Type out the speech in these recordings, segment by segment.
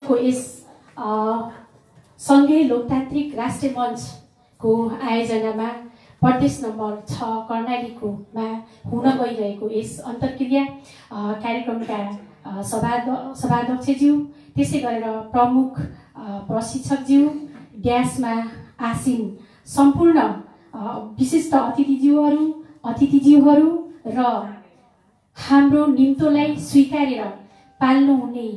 को यस सङ्घीय लोकतान्त्रिक राष्ट्रिय मञ्चको आयोजनामा प्रदेश नम्बर 6 कर्णालीकोमा हुन गइरहेको यस अन्तर्क्रिया कार्यक्रमका सभाध्यक्षज्यू, त्यसै गरेर प्रमुख प्रशिक्षकज्यू, ड्यासमा आसीन सम्पूर्ण विशिष्ट अतिथिज्यूहरू र हाम्रो निम्तोलाई स्वीकारेर पाल्नुहुने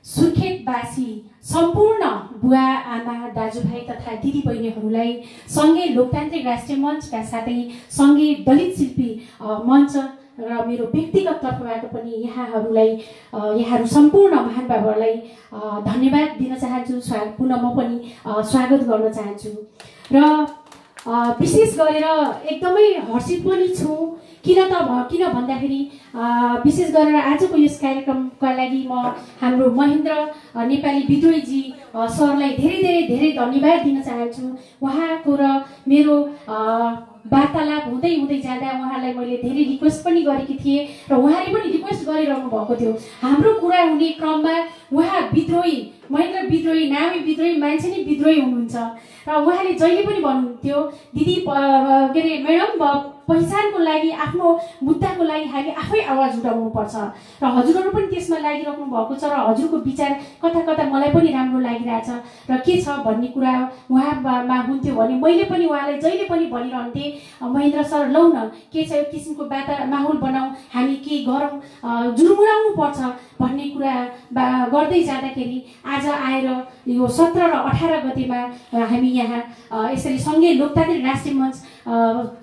सुर्खेतवासी सम्पूर्ण बुवा आमा दाजुभाइ तथा दिदीबहिनीहरूलाई सङ्घीय लोकतान्त्रिक राष्ट्रिय मञ्चका साथै सङ्घीय दलित शिल्पी मञ्च र मेरो व्यक्तिगत तर्फबाट पनि यहाँहरू सम्पूर्ण महानुभावहरूलाई धन्यवाद दिन चाहन्छु। पुनः म पनि स्वागत गर्न चाहन्छु र विशेष गरेर एकदमै हर्षित पनि छु। किन भन्दाखेरि विशेष गरेर आजको यस कार्यक्रमका लागि म हाम्रो महेन्द्र नेपाली विद्रोहीजी सरलाई धेरै धन्यवाद दिन चाहन्छु। उहाँको र मेरो वार्तालाप हुँदै जाँदा उहाँलाई मैले धेरै रिक्वेस्ट पनि गरेकी थिएँ र उहाँले पनि रिक्वेस्ट गरिरहनु भएको थियो। हाम्रो कुरा हुने क्रममा उहाँ विद्रोही, महेन्द्र विद्रोही, नामी विद्रोही, मान्छे नै विद्रोही हुनुहुन्छ र उहाँले जहिले पनि भन्नुहुन्थ्यो, दिदी के अरे म्याडम, पहिचानको लागि, आफ्नो मुद्दाको लागि हामी आफै आवाज उठाउनुपर्छ र हजुरहरू पनि त्यसमा लागिराख्नु भएको छ र हजुरको विचार कता मलाई पनि राम्रो लागिरहेछ र के छ भन्ने कुरा उहाँमा हुन्थ्यो भने मैले पनि उहाँलाई जहिले पनि भनिरहन्थेँ, महेन्द्र सर लौ न के छ, यो किसिमको माहौल बनाऊ, हामी के गरौँ, जुर्मुराउनु पर्छ भन्ने कुरा गर्दै जाँदाखेरि आज आएर यो 17 र 18 गतेमा हामी यहाँ यसरी सङ्घीय लोकतान्त्रिक राष्ट्रिय मञ्च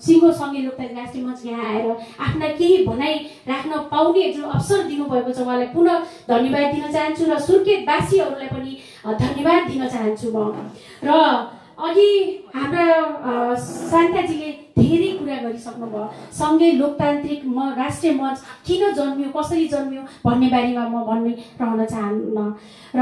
सिङ्गो सङ्घीय लोकतान्त्रिक राष्ट्रिय मञ्च यहाँ आएर आफ्ना केही भनाइ राख्न पाउने जुन अवसर दिनुभएको छ उहाँलाई पुनः धन्यवाद दिन चाहन्छु र सुर्खेतवासीहरूलाई पनि धन्यवाद दिन चाहन्छु म। र अघि हाम्रा शान्ताजीले धेरै कुरा गरिसक्नुभयो, सङ्घीय लोकतान्त्रिक राष्ट्रिय मञ्च किन जन्मियो, कसरी जन्मियो भन्ने बारेमा म भनिरहन चाहन्न र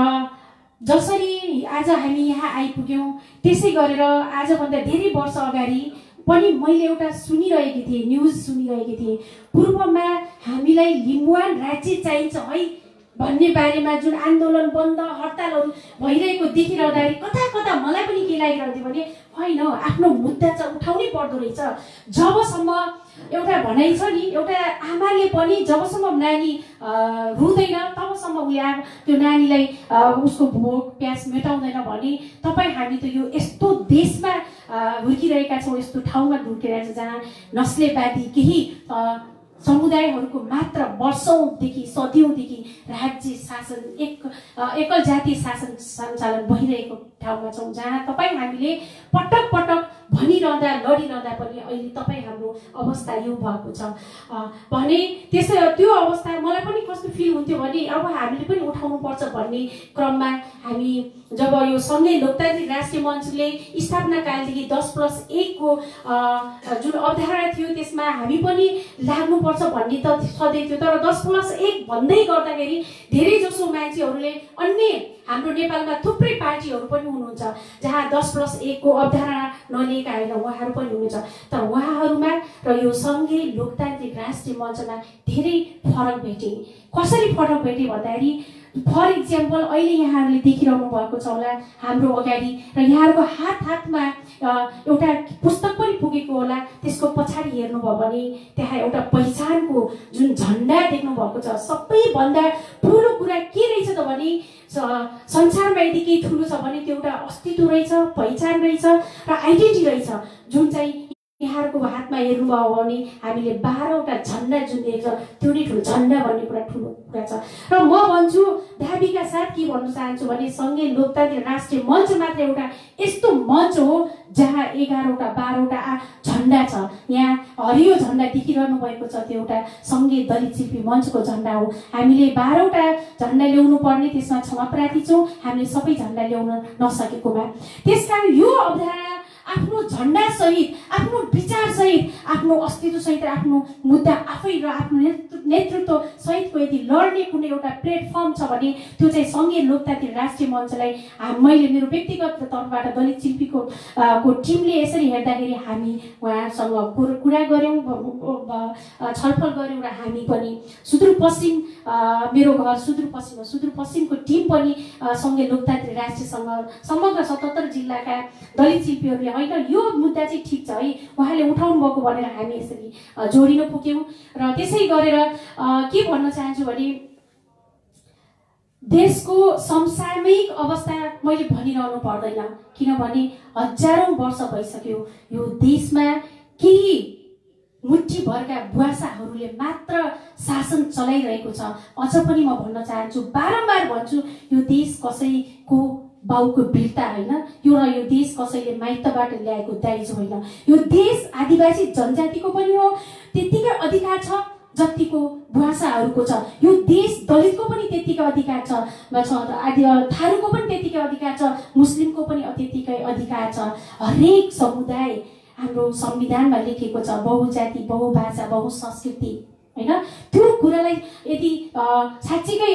जसरी आज हामी यहाँ आइपुग्यौँ त्यसै गरेर आजभन्दा धेरै वर्ष अगाडि पनि मैले एउटा सुनिरहेकी थिएँ, न्युज सुनिरहेकी थिएँ, पूर्वमा हामीलाई लिम्बुवान राज्य चाहिन्छ है भन्ने बारेमा जुन आन्दोलन, बन्द, हडतालहरू भइरहेको देखिरहँदाखेरि कता मलाई पनि के लागिरहन्थ्यो भने होइन, आफ्नो मुद्दा चाहिँ उठाउनै पर्दो रहेछ। जबसम्म एउटा भनाइ छ नि, एउटा आमाले पनि जबसम्म नानी रुँदैन तबसम्म उसले त्यो नानीलाई उसको भोक प्यास मेटाउँदैन भने तपाईँ हामी त यो यस्तो देशमा हुर्किरहेका छौँ, यस्तो ठाउँमा हुर्किरहेका छौँ जहाँ नस्लेवादी केही समुदायहरूको मात्र वर्षौंदेखि सदियौंदेखि राज्य शासन एकल जातीय शासन सञ्चालन भइरहेको ठाउँमा छौँ, जहाँ तपाईँ हामीले पटक भनिरहँदा लडिरहँदा पनि अहिले तपाईँ हाम्रो अवस्था यो भएको छ भने त्यो अवस्था मलाई पनि कस्तो फिल हुन्थ्यो भने अब हामीले पनि उठाउनु पर्छ भन्ने क्रममा हामी जब यो सङ्घीय लोकतान्त्रिक राष्ट्रिय मञ्चले स्थापना कालदेखि 10+1 को जुन अवधारणा थियो त्यसमा हामी पनि लाग्नुपर्छ भन्ने त सधैँ थियो, तर 10+1 भन्दै गर्दाखेरि धेरै जसो मान्छेहरूले अन्य हाम्रो नेपालमा थुप्रै पार्टीहरू पनि हुनुहुन्छ जहाँ 10+1 को अवधारणा नलिएका होइन, उहाँहरू पनि हुनुहुन्छ, तर उहाँहरूमा र यो सङ्घीय लोकतान्त्रिक राष्ट्रिय मञ्चमा धेरै फरक भेटे। कसरी फरक भेटे भन्दाखेरि फर इक्जाम्पल अहिले यहाँहरूले देखिरहनु भएको छ होला हाम्रो अगाडि र यहाँहरूको हातमा एउटा पुस्तक पनि पुगेको होला, त्यसको पछाडि हेर्नुभयो भने त्यहाँ एउटा पहिचानको जुन झन्डा देख्नु भएको छ। सबैभन्दा ठुलो कुरा के रहेछ त भने संसारमा यदि केही ठुलो छ भने त्यो एउटा अस्तित्व रहेछ, पहिचान रहेछ र आइडेन्टिटी रहेछ, जुन चाहिँ यहाँहरूको हातमा हेर्नुभयो भने हामीले 12वटा झन्डा जुन देख्छ त्यो नै ठुलो झन्डा भन्ने कुरा ठुलो कुरा छ। र म भन्छु दाबीका साथ के भन्न चाहन्छु भने सङ्घीय लोकतान्त्रिक राष्ट्रिय मञ्च मात्र एउटा यस्तो मञ्च हो जहाँ 11वटा 12वटा झन्डा छ। यहाँ हरियो झन्डा देखिरहनु भएको छ, त्यो एउटा सङ्घीय दलित शिल्पी मञ्चको झन्डा हो। हामीले 12वटा झन्डा ल्याउनु पर्ने, त्यसमा क्षमा प्रार्थी छौँ हामीले सबै झन्डा ल्याउन नसकेकोमा। त्यसकारण यो अवधारणा आफ्नो झण्डा सहित, आफ्नो विचार सहित, आफ्नो अस्तित्व सहित, आफ्नो मुद्दा आफै र आफ्नो नेतृत्व सहितको यदि लड्ने कुनै एउटा प्लेटफर्म छ भने त्यो चाहिँ सङ्घीय लोकतान्त्रिक राष्ट्रिय मञ्चलाई मैले मेरो व्यक्तिगत तर्फबाट दलित शिल्पीको टिमले यसरी हेर्दाखेरि हामी उहाँसँग कुरा गऱ्यौँ, छलफल गऱ्यौँ र हामी पनि सुदूरपश्चिम, मेरो घर सुदूरपश्चिमको टिम पनि सङ्घीय लोकतान्त्रिक राष्ट्रियसँग समग्र 77 जिल्लाका दलित शिल्पीहरूले होइन यो मुद्दा चाहिँ ठिक छ है उहाँले उठाउनु भएको भनेर हामी यसरी जोडिन पुग्यौँ। र त्यसै गरेर के भन्न चाहन्छु भने देशको समसामयिक अवस्था मैले भनिरहनु पर्दैन, किनभने हजारौं वर्ष भइसक्यो यो देशमा केही मुठ्ठीभरका बुवासाहरूले मात्र शासन चलाइरहेको छ। अझ पनि म भन्न चाहन्छु, बारम्बार भन्छु, यो देश कसैको बाउको वीरता होइन, यो देश कसैले माइतबाट ल्याएको दाइजो होइन, यो देश आदिवासी जनजातिको पनि हो, त्यतिकै अधिकार छ जतिको भाषाहरूको छ। यो देश दलितको पनि त्यतिकै अधिकार छ, थारूको पनि त्यतिकै अधिकार छ, मुस्लिमको पनि त्यतिकै अधिकार छ। हरेक समुदाय हाम्रो संविधानमा लेखेको छ बहुजाति, बहुभाषा, बहुसंस्कृति हैन। त्यो कुरालाई यदि साच्चीकै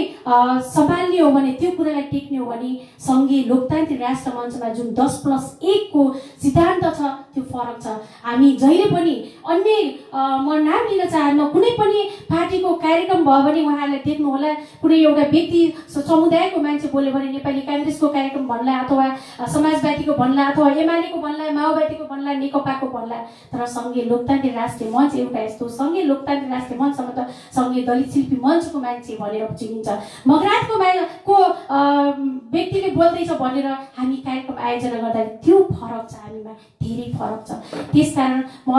सम्हाल्ने हो भने, त्यो कुरालाई टेक्ने हो भने सङ्घीय लोकतान्त्रिक राष्ट्र मञ्चमा जुन 10+1 को सिद्धान्त छ त्यो फरक छ। हामी जहिले पनि अन्य म नाम लिन चाहन्न, कुनै पनि पार्टीको कार्यक्रम भयो भने उहाँहरूले देख्नु होला, कुनै एउटा व्यक्ति समुदायको मान्छे बोल्यो भने नेपाली काङ्ग्रेसको कार्यक्रम भन्ला, अथवा समाजवादीको भन्ला, अथवा एमालेको भन्ला, माओवादीको भन्ला, नेकपाको भन्ला। तर सङ्घीय लोकतान्त्रिक राष्ट्रिय मञ्च एउटा यस्तो, सङ्घीय लोकतान्त्रिक राष्ट्रिय मञ्चसँग त सङ्घीय दलित शिल्पी मञ्चको मान्छे भनेर चिनिन्छ। मगरातको व्यक्तिले बोल्दैछ भनेर हामी कार्यक्रम आयोजना गर्दा त्यो फरक छ, हामीमा धेरै फरक छ। त्यसकारण म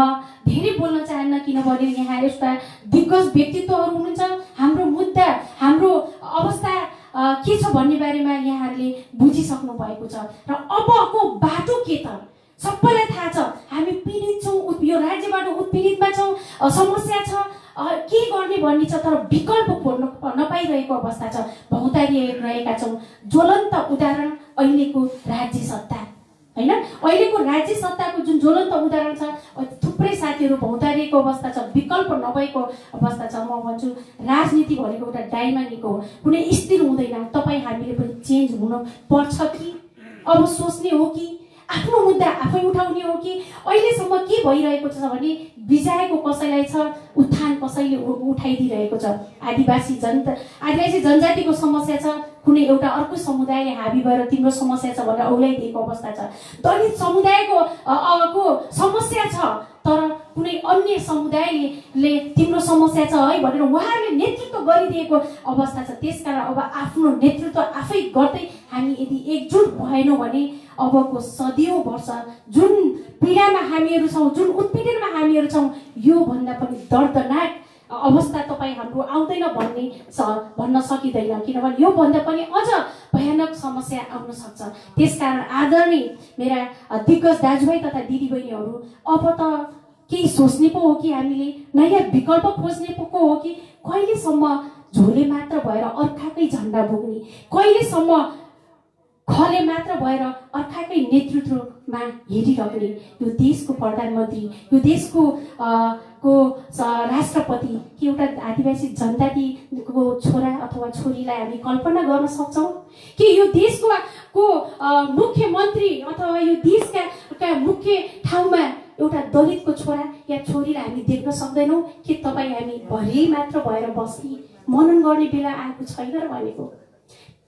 धेरै बोल्न चाहन्न, किनभने यहाँ यस्ता दिग्गज व्यक्तित्वहरू हुनुहुन्छ। हाम्रो मुद्दा, हाम्रो अवस्था के छ भन्ने बारेमा यहाँहरूले बुझिसक्नु भएको छ र अबको बाटो के त सबैलाई थाहा छ। हामी पीडित छौँ, यो राज्यबाट उत्पीडितमा छौँ, समस्या छ, के गर्ने भन्ने छ, तर विकल्प खोज्न नपाइरहेको अवस्था छ, भौतारिरहेका छौँ। ज्वलन्त उदाहरण अहिलेको राज्य सत्ता हैन, अहिलेको राज्य सत्ताको जुन ज्वलन्त उदाहरण छ, थुप्रै साथीहरू भौतारिएको अवस्था छ, विकल्प नभएको अवस्था छ। म भन्छु राजनीति भनेको एउटा डाइनामिक हो, कुनै स्थिर हुँदैन। तपाईँ हामीले पनि चेन्ज हुन पर्छ कि अब सोच्ने हो कि आफ्नो मुद्दा आफै उठाउने हो कि? अहिलेसम्म के भइरहेको छ भने बिजाएको कसैलाई छ, उत्थान कसैले उठाइदिइरहेको छ। आदिवासी जनजातिको समस्या छ, कुनै एउटा अर्को समुदायले हाबी भएर तिम्रो समस्या छ भनेर औलाइदिएको अवस्था छ। दलित समुदायको समस्या छ, तर कुनै अन्य समुदायले तिम्रो समस्या छ है भनेर उहाँहरूले नेतृत्व गरिदिएको अवस्था छ। त्यसकारण अब आफ्नो नेतृत्व आफै गर्दै हामी यदि एकजुट भएनौँ भने अबको सदियौं वर्ष जुन पीडामा हामीहरू छौँ, जुन उत्पीडनमा हामीहरू छौँ, यो भन्दा पनि दर्दनाक अवस्था तपाईँ हाम्रो आउँदैन भन्न सकिँदैन, किनभने यो भन्दा पनि अझ भयानक समस्या आउन सक्छ। त्यसकारण आदरणीय मेरा दिग्गज दाजुभाइ तथा दिदीबहिनीहरू, अब त केही सोच्ने पो हो कि हामीले नयाँ विकल्प खोज्ने पो हो कि कहिलेसम्म झोले मात्र भएर अर्काकै झन्डा बोक्ने, कहिलेसम्म खले मात्र भएर अर्काकै नेतृत्वमा हेरिरहने? यो देशको प्रधानमन्त्री, यो देशको राष्ट्रपति कि एउटा आदिवासी जनजातिको छोरा अथवा छोरीलाई हामी कल्पना गर्न सक्छौँ कि यो देशको मुख्यमन्त्री अथवा यो देशका मुख्य ठाउँमा एउटा दलितको छोरा या छोरीलाई हामी देख्न सक्दैनौँ कि? तपाईँ हामी भरि मात्र भएर बस्ने मनन गर्ने बेला आएको छैन र भनेको।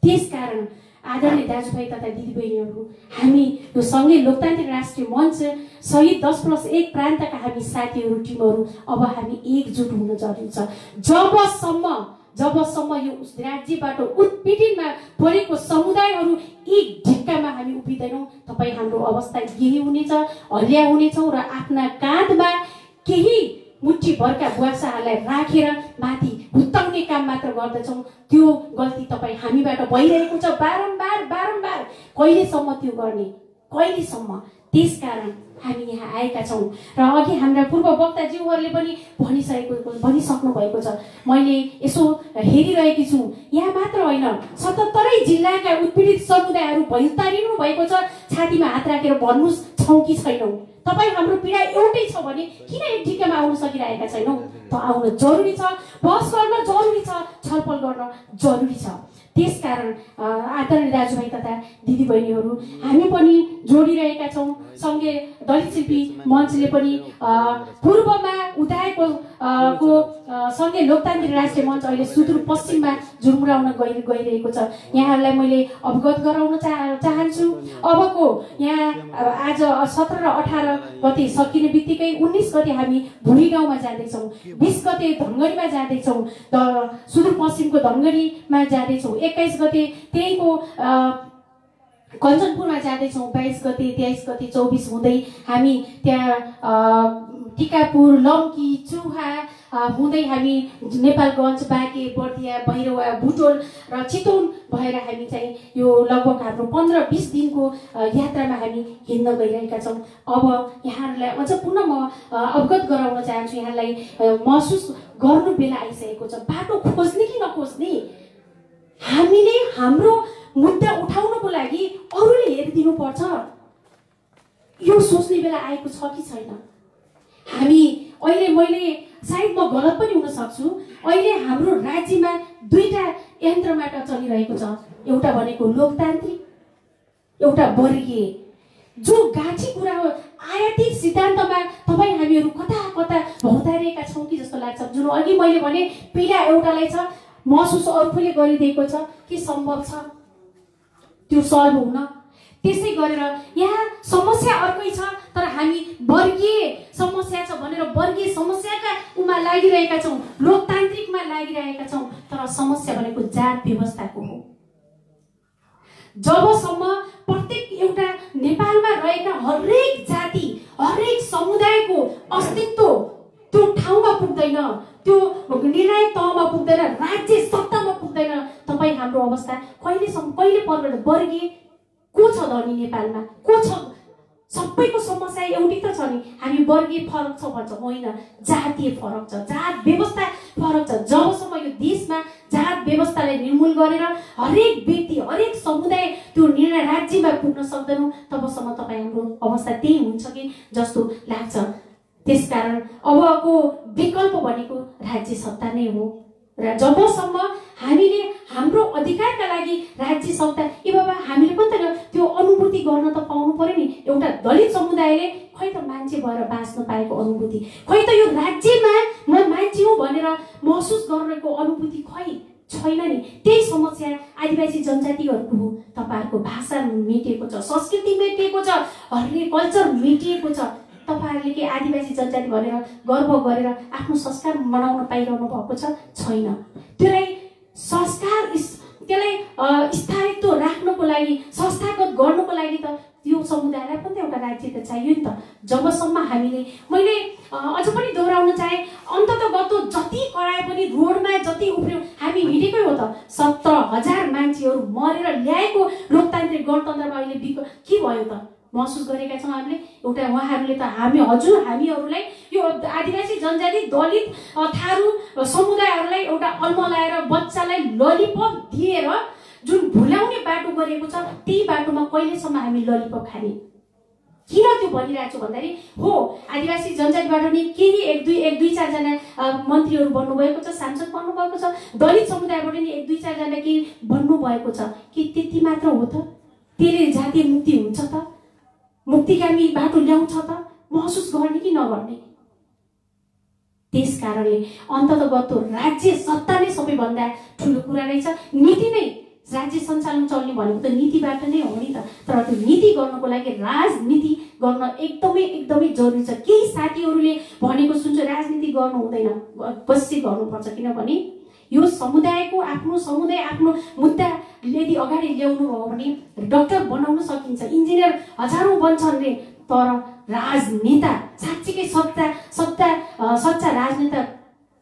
त्यसकारण आदरणीय दाजुभाइ तथा दिदीबहिनीहरू, हामी यो सङ्घीय लोकतान्त्रिक राष्ट्रिय मञ्च सहित 10+1 प्रान्तका हामी साथीहरू, टिमहरू, अब हामी एकजुट हुन जरुरी छ। जबसम्म यो राज्यबाट उत्पीडनमा परेको समुदायहरू एक ढिक्कामा हामी उभिँदैनौँ, तपाईँ हाम्रो अवस्था यही हुनेछ, हल्ल्या हुनेछौँ र आफ्ना काँधमा केही मुठ्ठीभरका बुवासाहरूलाई राखेर माथि हुत्ताउने काम मात्र गर्दछौँ। त्यो गल्ती तपाईँ हामीबाट भइरहेको छ बारम्बार। कहिलेसम्म त्यो गर्ने, कहिलेसम्म? त्यसकारण हामी यहाँ आएका छौँ र अघि हाम्रा पूर्व वक्ताज्यूहरूले पनि भनिसक्नु भएको छ। मैले यसो हेरिरहेकी छु, यहाँ मात्र होइन 77 जिल्लाका उत्पीडित समुदायहरू भैतारिनु भएको छ। छातीमा हात राखेर भन्नुहोस्, छौँ कि छैनौँ? तपाईँ हाम्रो पीडा एउटै छ भने किन एक ढिकामा आउन सकिरहेका छैनौँ? त आउन जरुरी छ, बहस गर्न जरुरी छ, छलफल गर्न जरुरी छ। त्यसकारण आदरणीय दाजुभाइ तथा दिदीबहिनीहरू, हामी पनि जोडिरहेका छौँ। सँगै दलित शिल्पी मञ्चले पनि पूर्वमा उदाएको सँगै लोकतान्त्रिक राष्ट्रिय मञ्च अहिले सुदूरपश्चिममा झुम्राउन गइरहेको छ। यहाँहरूलाई मैले अवगत गराउन चाहन्छु। अबको यहाँ आज 17 र 18 गते सकिने बित्तिकै 19 गते हामी भुरी गाउँमा जाँदैछौँ, 20 गते धनगढीमा जाँदैछौँ, सुदूरपश्चिमको धनगढीमा जाँदैछौँ, 21 गते त्यहीँको कञ्चनपुरमा जाँदैछौँ, 22 गते 23 गते 24 हुँदै हामी त्यहाँ टिकापुर, लम्की, चुहा हुँदै हामी नेपालगञ्ज, बाँके, बर्दिया, भैरवा, बुटोल र चितवन भएर हामी चाहिँ यो लगभग हाम्रो 15-20 दिनको यात्रामा हामी हिँड्न गइरहेका छौँ। अब यहाँहरूलाई अझ पुनः म अवगत गराउन चाहन्छु, यहाँलाई महसुस गर्नु बेला आइसकेको छ। बाटो खोज्ने कि नखोज्ने, हामीले हाम्रो मुद्दा उठाउनको लागि अरूले हेरिदिनु पर्छ, यो सोच्ने बेला आएको छ कि छैन? हामी अहिले, मैले सायद म गलत पनि हुन सक्छु, अहिले हाम्रो राज्यमा दुईटा यन्त्रबाट चलिरहेको छ। एउटा भनेको लोकतान्त्रिक, एउटा वर्गीय। जो गाँठी कुरा हो, आयातिक सिद्धान्तमा तपाईँ हामीहरू कता कता भौतारिएका छौँ कि जस्तो लाग्छ। जुन अघि मैले भने पीडा एउटालाई छ, महसुस अर्कोले गरिदिएको छ कि सम्भव छ त्यो सल्भ हुन। त्यसै गरेर यहाँ समस्या अर्कै छ, तर हामी वर्गीय समस्या छ भनेर वर्गीय समस्याका उमा लागिरहेका छौँ, लोकतान्त्रिकमा लागिरहेका छौँ, तर समस्या भनेको जात व्यवस्थाको हो। जबसम्म प्रत्येक एउटा नेपालमा रहेका हरेक जाति, हरेक समुदायको अस्तित्व त्यो ठाउँमा पुग्दैन, त्यो निर्णायक तहमा पुग्दैन, राज्य सत्तामा पुग्दैन, तपाईँ हाम्रो अवस्था कहिलेसम्म कहिले पर्दैन? वर्गीय को छ धनी नेपालमा? को छ? सबैको समस्या एउटै त छ नि। हामी वर्गीय फरक छ भन्छौँ, होइन, जातीय फरक छ, जात व्यवस्था फरक छ। जबसम्म यो देशमा जात व्यवस्थालाई निर्मूल गरेर हरेक व्यक्ति, हरेक समुदाय त्यो निर्णय राज्यमा पुग्न सक्दैनौँ, तबसम्म तपाईँ हाम्रो अवस्था त्यही हुन्छ कि जस्तो लाग्छ। त्यसकारण अबको विकल्प भनेको राज्य सत्ता नै हो। र जबसम्म हामीले हाम्रो अधिकारका लागि राज्य सत्ता, ए बाबा हामीले पनि त त्यो अनुभूति गर्न त पाउनु पर्यो नि। एउटा दलित समुदायले खै त मान्छे भएर बाँच्न पाएको अनुभूति, खै त यो राज्यमा म मान्छे हुँ भनेर महसुस गरेको अनुभूति खै छैन नि। त्यही समस्या आदिवासी जनजातिहरूको हो। तपाईँहरूको भाषा मेटिएको छ, संस्कृति मेटिएको छ, हरेक कल्चर मेटिएको छ। तपाईँहरूले के आदिवासी जनजाति भनेर गर्व गरेर आफ्नो संस्कार मनाउन पाइरहनु भएको छ? छैन। त्यसलाई संस्कार, त्यसलाई स्थायित्व राख्नको लागि, संस्थागत गर्नको लागि त त्यो समुदायलाई पनि एउटा राज्य त चाहियो नि त। जबसम्म हामीले, मैले अझ पनि दोहोऱ्याउन चाहे, अन्ततगतो जति कराए पनि, रोडमा जति उफ्रियो, हामी हिँडेकै हो त। 17,000 मान्छेहरू मरेर ल्याएको लोकतान्त्रिक गणतन्त्रमा अहिले के भयो त? महसुस गरेका छौँ हामीले। एउटा उहाँहरूले त हामीहरूलाई यो आदिवासी जनजाति, दलित, थारू समुदायहरूलाई एउटा अल्मलाएर बच्चालाई ललिपप दिएर जुन भुल्याउने बाटो गरेको छ, त्यही बाटोमा कहिलेसम्म हामी ललिपप खाने? किन त्यो भनिरहेको छु भन्दाखेरि, हो आदिवासी जनजातिबाट नि केही एक दुई चारजना मन्त्रीहरू बन्नुभएको छ, सांसद बन्नुभएको छ, दलित समुदायबाट नि एक दुई चारजना के बन्नुभएको छ। के त्यति मात्र हो त? त्यसले जातीय मुक्ति हुन्छ त? मुक्तिगामी बाटो ल्याउँछ त? महसुस गर्ने कि नगर्ने? त्यस कारणले अन्ततगतो राज्य सत्ता नै सबैभन्दा ठुलो कुरा रहेछ। नीति नै, राज्य सञ्चालन चल्ने भनेको त नीतिबाट नै हो नि त। तर त्यो नीति गर्नको लागि राजनीति गर्न एकदमै जरुरी छ। केही साथीहरूले भनेको सुन्छु, राजनीति गर्नु हुँदैन, अवश्य गर्नुपर्छ। किनभने यो समुदायको, आफ्नो समुदाय, आफ्नो मुद्दा यदि अगाडि ल्याउनु भयो भने डाक्टर बनाउन सकिन्छ, इन्जिनियर हजारौँ बन्छन् रे, तर राजनेता, साँच्चीकै सच्चा राजनेता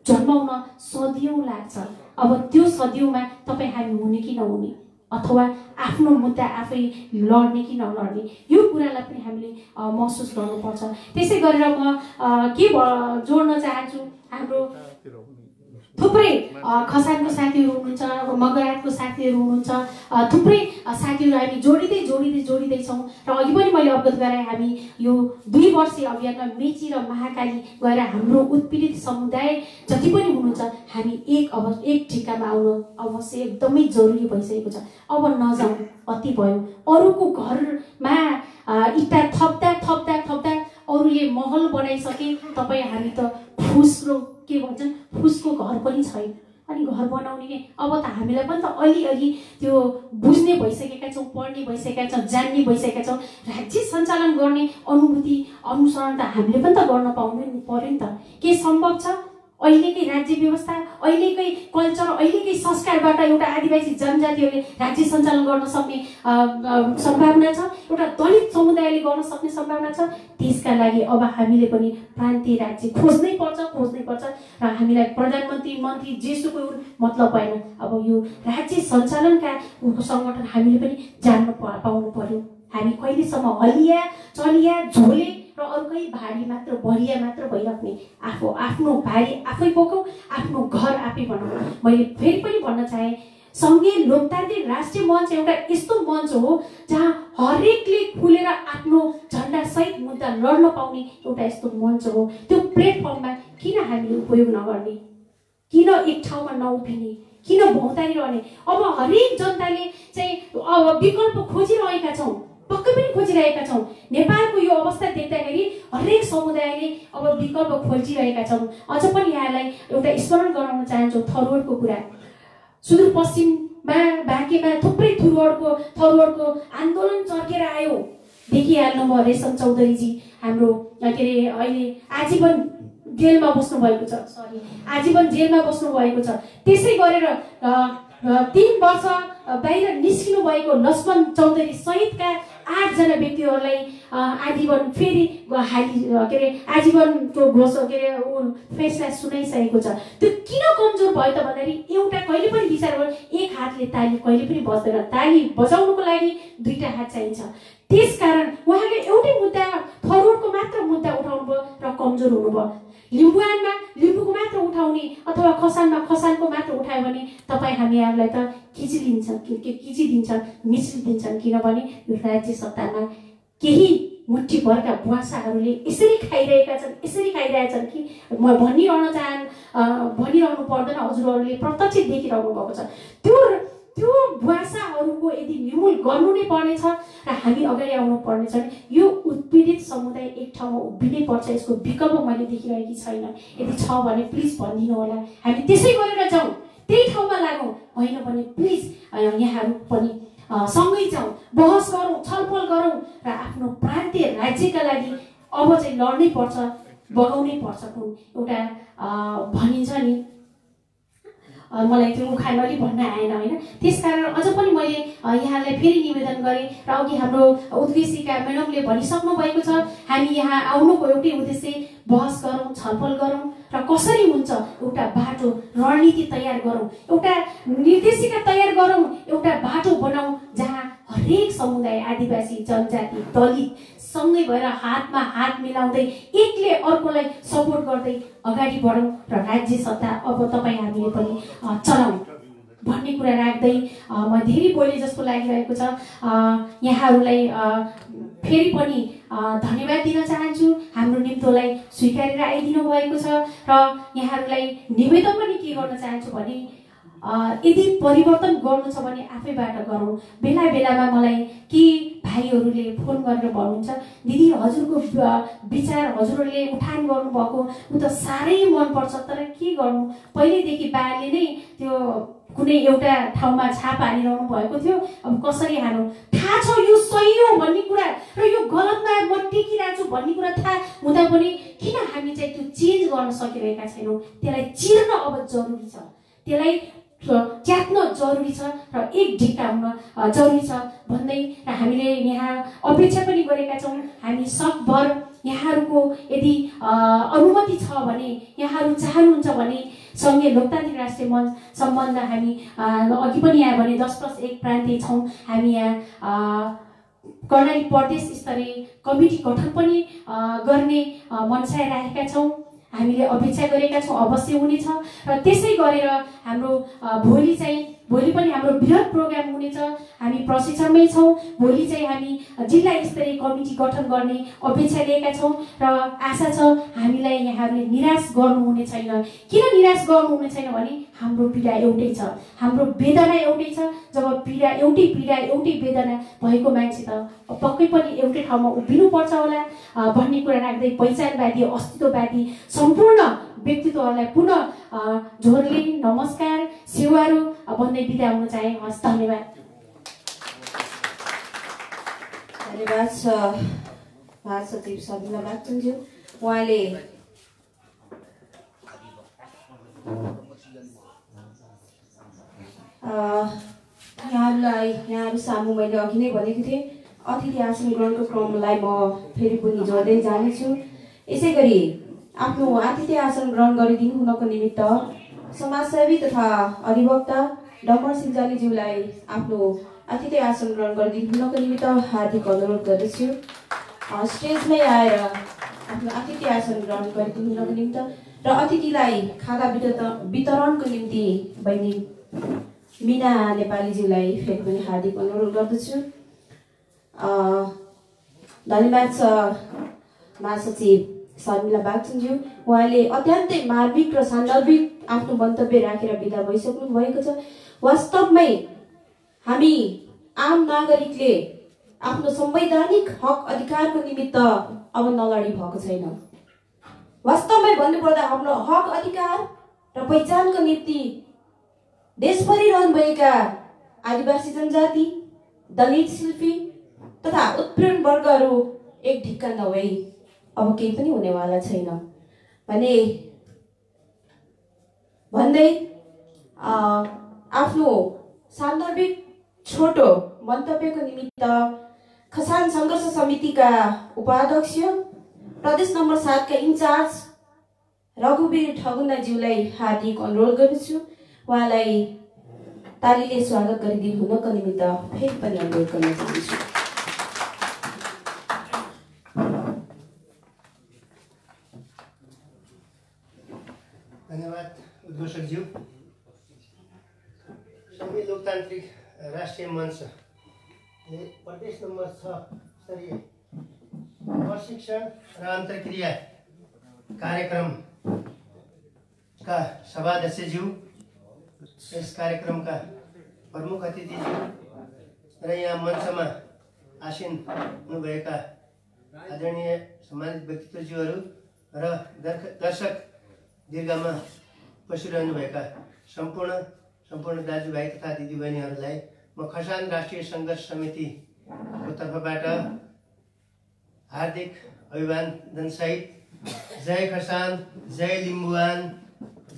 जन्माउन सदियौँ लाग्छ। अब त्यो सदियौँमा तपाईँ हामी हुने कि नहुने, अथवा आफ्नो मुद्दा आफै लड्ने कि नलड्ने, यो कुरालाई पनि हामीले महसुस गर्नुपर्छ। त्यसै गरेर म के जोड्न चाहन्छु, हाम्रो थुप्रै खसानको साथीहरू हुनुहुन्छ, मगरातको साथीहरू हुनुहुन्छ, थुप्रै साथीहरू हामी जोडिँदैछौँ। र अघि पनि मैले अवगत गराएँ, हामी यो 2 वर्षीय अभियानमा मेची र महाकाली गएर हाम्रो उत्पीडित समुदाय जति पनि हुनुहुन्छ हामी एक ठिकामा आउनु अवश्य एकदमै जरुरी भइसकेको छ। अब नजाउँ, अति भयो। अरूको घरमा इँटा थप्दा अरूले महल बनाइसके, तपाईँ हामी त फुसको के भन्छन् फुसको घर पनि छैन। अनि घर बनाउने के अब त हामीलाई पनि त अलि त्यो बुझ्ने भइसकेका छौँ, पढ्ने भइसकेका छौँ, जान्ने भइसकेका छौँ। राज्य सञ्चालन गर्ने अनुभूति अनुसरण त हामीले पनि त गर्न पाउनु पर्यो नि त। के सम्भव छ अहिलेकै राज्य व्यवस्था, अहिलेकै कल्चर, अहिलेकै संस्कारबाट एउटा आदिवासी जनजातिहरूले राज्य सञ्चालन गर्न सक्ने सम्भावना छ, एउटा दलित समुदायले गर्न सक्ने सम्भावना छ। त्यसका लागि अब हामीले पनि प्रान्तीय राज्य खोज्नै पर्छ र हामीलाई प्रधानमन्त्री मन्त्री जेसुकै मतलब भएन। अब यो राज्य सञ्चालनका सङ्गठन हामीले पनि जान्न पाउनु पर्यो। हामी कहिलेसम्म हलिया चलिया झोले र अरूकै भारी मात्र भरिया मात्र भइराख्ने, आफ्नो भारी आफै बोकौँ, आफ्नो घर आफै बनाऊ। मैले फेरि पनि भन्न चाहे, सङ्घीय लोकतान्त्रिक राष्ट्रिय मञ्च एउटा यस्तो मञ्च हो जहाँ हरेकले खुलेर आफ्नो झन्डा सहित मुद्दा लड्न पाउने एउटा यस्तो मञ्च हो। त्यो प्लेटफर्ममा किन हामीले उपयोग नगर्ने, किन एक ठाउँमा नउभिने, किन भौतारी रहने? अब हरेक जनताले चाहिँ अब विकल्प खोजिरहेका छौँ, पक्कै पनि खोजिरहेका छौँ। नेपालको यो अवस्था देख्दाखेरि हरेक समुदायले अब विकल्प खोजिरहेका छौँ। अझ पनि यहाँलाई एउटा स्मरण गराउन चाहन्छु थरुवटको कुरा। सुदूरपश्चिममा बाँकेमा थुप्रै थरुवटको आन्दोलन चर्केर आयो। देखिहाल्नुभयो रेशम चौधरीजी हाम्रो के अरे अहिले आजीवन जेलमा बस्नु भएको छ, आजीवन जेलमा बस्नु भएको छ। त्यसै गरेर 3 वर्ष बाहिर निस्किनु भएको लक्ष्मण चौधरी सहितका 8 जना व्यक्तिहरूलाई आजीवन फेरि के अरे आजीवनको फैसला सुनाइसकेको छ। त्यो किन कमजोर भयो त भन्दाखेरि एउटा कहिले पनि विचार गर्नु, एक हातले ताली कहिले पनि बज्दैन, ताली बजाउनुको लागि 2टा हात चाहिन्छ। त्यसकारण उहाँले एउटै मुद्दा थरुवटको मात्र मुद्दा उठाउनु भयो र कमजोर हुनुभयो। लिम्बुवानमा लिम्बुको मात्र उठाउने अथवा खसानमा खसानको मात्र उठायो भने तपाईँ हामीहरूलाई त खिचिदिन्छन्, मिचिदिन्छन्। किनभने यो राज्य सत्तामा केही मुठीभरका बुवासाहरूले यसरी खाइरहेछन् कि म भनिरहनु पर्दैन, हजुरहरूले प्रत्यक्ष देखिरहनु भएको छ। त्यो बुवासाहरूको यदि निर्मूल गर्नु नै पर्नेछ र हामी अगाडि आउनु पर्नेछ भने यो उत्पीडित समुदाय एक ठाउँमा उभिनै पर्छ। यसको विकल्प मैले देखिरहेकी छैन। यदि छ भने प्लिज भनिदिनु होला, हामी त्यसै गरेर जाउँ, त्यही ठाउँमा लागौँ। होइन भने प्लिज यहाँहरू पनि सँगै जाउँ, बहस गरौँ, छलफल गरौँ र आफ्नो प्रान्तीय राज्यका लागि अब चाहिँ लड्नै पर्छ, बगाउनै पर्छ। एउटा भनिन्छ नि, मलाई त्यो उखान अलि भन्न आएन होइन। त्यसकारण अझ पनि मैले यहाँलाई फेरि निवेदन गरेँ र अघि हाम्रो उद्देश्यका म्याडमले भनिसक्नु भएको छ, हामी यहाँ आउनुको एउटै उद्देश्य बहस गरौँ, छलफल गरौँ र कसरी हुन्छ एउटा बाटो रणनीति तयार गरौँ, एउटा निर्देशिका तयार गरौँ, एउटा बाटो बनाऊ जहाँ हरेक समुदाय आदिवासी जनजाति दलित सँगै भएर हातमा हात मिलाउँदै एकले अर्कोलाई सपोर्ट गर्दै अगाडि बढौँ र राज्य सत्ता अब तपाईँ हामीले पनि चलाउँ भन्ने कुरा राख्दै म धेरै बोले जस्तो लागिरहेको छ। यहाँहरूलाई फेरि पनि धन्यवाद दिन चाहन्छु। हाम्रो निम्तोलाई स्वीकारेर आइदिनु भएको छ र यहाँहरूलाई निवेदन पनि के गर्न चाहन्छु भने यदि परिवर्तन गर्नु छ भने आफैबाट गरौँ। बेला बेलामा मलाई के भाइहरूले फोन गरेर भन्नुहुन्छ, दिदी हजुरको विचार हजुरहरूले उठान गर्नुभएको उ त साह्रै मनपर्छ, तर के गर्नु पहिल्यैदेखि बाले नै त्यो कुनै एउटा ठाउँमा छाप हालिरहनु भएको थियो, अब कसरी हाल्नु थाहा छ यो सही हो भन्ने कुरा र यो गलतमा म टेकिरहेको छु भन्ने कुरा थाहा हुँदा पनि किन हामी चाहिँ त्यो चेन्ज गर्न सकिरहेका छैनौँ? त्यसलाई चिर्न अब जरुरी छ, त्यसलाई च्यात्न जरुरी छ र एक ढिक्का हुन जरुरी छ भन्दै हामीले यहाँ अपेक्षा पनि गरेका छौँ। हामी सकभर यहाँहरूको यदि अनुमति छ भने, यहाँहरू चाहनुहुन्छ भने सङ्घीय लोकतान्त्रिक राष्ट्रिय मञ्च सम्बन्ध हामी अघि पनि यहाँ भने 10+1 प्रान्तीय छौँ। हामी यहाँ कर्णाली प्रदेश स्तरीय कमिटी गठन पनि गर्ने मनसाय राखेका छौँ। हामीले अपेक्षा गरेका छौँ अवश्य हुनेछ र त्यसै गरेर हाम्रो भोलि पनि हाम्रो बृहत प्रोग्राम हुनेछ। हामी प्रशिक्षणमै छौँ। भोलि चाहिँ हामी जिल्ला स्तरीय कमिटी गठन गर्ने अपेक्षा लिएका छौँ र आशा छ हामीलाई यहाँहरूले निराश गर्नुहुने छैन। किन निराश गर्नुहुने छैन भने हाम्रो पीडा एउटै छ, हाम्रो वेदना एउटै छ। जब एउटै पीडा एउटै वेदना भएको मान्छे त पक्कै पनि एउटै ठाउँमा उभिनुपर्छ होला भन्ने कुरा राख्दै पहिचानवादी अस्तित्ववादी सम्पूर्ण व्यक्तित्वहरूलाई पुनः झोरले नमस्कार सेवाहरू भन्दै बिदा हुन चाहे। हस्, धन्यवाद। धन्यवाद महासचिव शर्मिला बागचुङज्यू। उहाँले यहाँहरू सामु मैले अघि नै भनेको थिएँ अतिथि आसन ग्रहणको क्रमलाई म फेरि पनि जोड्दै जानेछु। यसै गरी आफ्नो आतिथ्य आसन ग्रहण गरिदिनु हुनको निमित्त समाजसेवी तथा अधिवक्ता डम्बर सिंजालीज्यूलाई आफ्नो आतिथ्य आसन ग्रहण गरिदिनु हुनको निमित्त हार्दिक अनुरोध गर्दछु। स्टेजमै आएर आफ्नो आतिथ्य आसन ग्रहण गरिदिनु हुनको निमित्त र अतिथिलाई खादा वितरणको निम्ति बहिनी मीना नेपालीज्यूलाई फेरि पनि हार्दिक अनुरोध गर्दछु। धन्यवाद छ महासचिव शर्मिला बागचुङज्यू। उहाँले अत्यन्तै मार्मिक र सान्दर्भिक आफ्नो मन्तव्य राखेर बिदा भइसक्नु भएको छ। वास्तवमै हामी आम नागरिकले आफ्नो संवैधानिक हक अधिकारको निमित्त अब नलडी भएको छैन। वास्तवमै भन्नुपर्दा हाम्रो हक अधिकार र पहिचानको निम्ति देशभरि रहनुभएका आदिवासी जनजाति, दलित शिल्पी तथा उत्पीडन वर्गहरू एक ढिक्का नभई अब केही पनि हुनेवाला छैन भन्दै आफ्नो सान्दर्भिक छोटो मन्तव्यको निमित्त खसान सङ्घर्ष समितिका उपाध्यक्ष प्रदेश नम्बर 7 का इन्चार्ज रघुवीर ठगुन्नाज्यूलाई हार्दिक अनुरोध गर्दछु। उहाँलाई तालीले स्वागत गरिदिनु हुनको निमित्त फेरि पनि अनुरोध गर्न चाहन्छु। धन्यवाद उद्घोषकज्यू। संघीय लोकतान्त्रिक राष्ट्रिय मञ्च प्रदेश नम्बर 6 स्तरीय प्रशिक्षण र अन्तर्क्रिया कार्यक्रमका सभाध्यक्षज्यू, यस कार्यक्रमका प्रमुख अतिथिज्यू र यहाँ मञ्चमा आसीन हुनुभएका आदरणीय सम्मानित व्यक्तित्वज्यूहरू र दर्शक दीर्घमा बसिरहनुभएका सम्पूर्ण दाजुभाइ तथा दिदीबहिनीहरूलाई म खसान राष्ट्रिय सङ्घर्ष समितिको तर्फबाट हार्दिक अभिवादनसहित जय खसान, जय लिम्बुवान,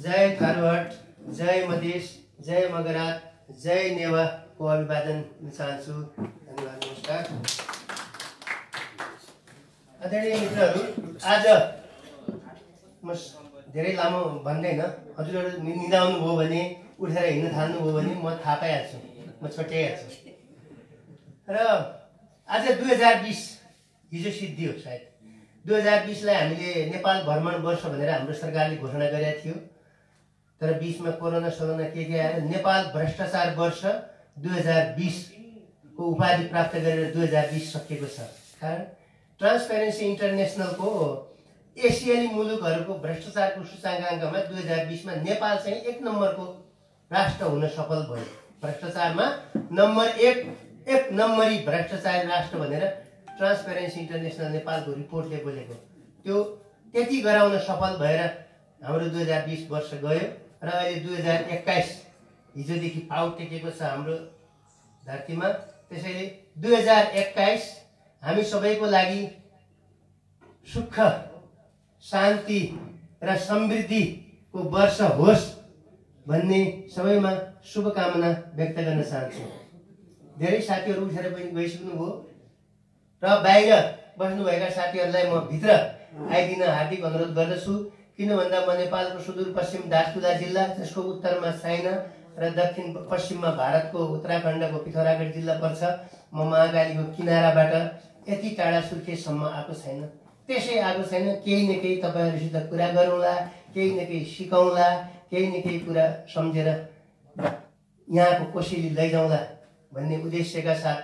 जय थारूहट, जय मधेस, जय मगरात, जय नेवाको अभिवादन दिन चाहन्छु। धन्यवाद, नमस्कार। आदरणीय मित्रहरू, आज म धेरै लामो भन्दैन, हजुरहरू निदाउनु भयो भने उठेर हिँड्न थाल्नुभयो भने म थाहा पाइहाल्छु, म छट्याइहाल्छु। र आज 2020 हिजो सिद्धियो। सायद 2020लाई हामीले नेपाल भ्रमण वर्ष भनेर हाम्रो सरकारले घोषणा गरेका थियो, तर 20मा कोरोना के आएर नेपाल भ्रष्टाचार वर्ष 2020 को उपाधि प्राप्त गरेर 2020 सकिएको छ। कारण ट्रान्सपेरेन्सी इन्टरनेसनलको एसियाली मुलुकहरूको भ्रष्टाचारको सूचकाङ्कमा 2020मा नेपाल चाहिँ 1 नम्बरको राष्ट्र हुन सफल भयो। भ्रष्टाचारमा नम्बर 1 नम्बरी भ्रष्टाचारी राष्ट्र भनेर ट्रान्सपेरेन्सी इन्टरनेसनल नेपालको रिपोर्टले बोलेको। त्यो त्यति गराउन सफल भएर हाम्रो 2020 वर्ष गयो र अहिले 2021 हिजोदेखि पाउ टेकेको छ हाम्रो धरतीमा। त्यसैले 2021 हामी सबैको लागि सुख, शान्ति र समृद्धिको वर्ष होस् भन्ने सबैमा शुभकामना व्यक्त गर्न चाहन्छु। धेरै साथीहरू उठेर पनि गइसक्नुभयो र बाहिर बस्नुभएका साथीहरूलाई म भित्र आइदिन हार्दिक अनुरोध गर्दछु। किन भन्दा म नेपालको सुदूरपश्चिम दार्चुला जिल्ला, जसको उत्तरमा चाइना र दक्षिण पश्चिममा भारतको उत्तराखण्डको पिथौरागढ जिल्ला पर्छ। म महाकालीको किनाराबाट यति टाढा सुर्खेतसम्म आएको छैन। त्यसै आएको छैन। केही न केही तपाईँहरूसित कुरा गरौँला, केही न केही सिकाउँला, केही न केही कुरा सम्झेर यहाँको कोसेली लैजाउँला भन्ने उद्देश्यका साथ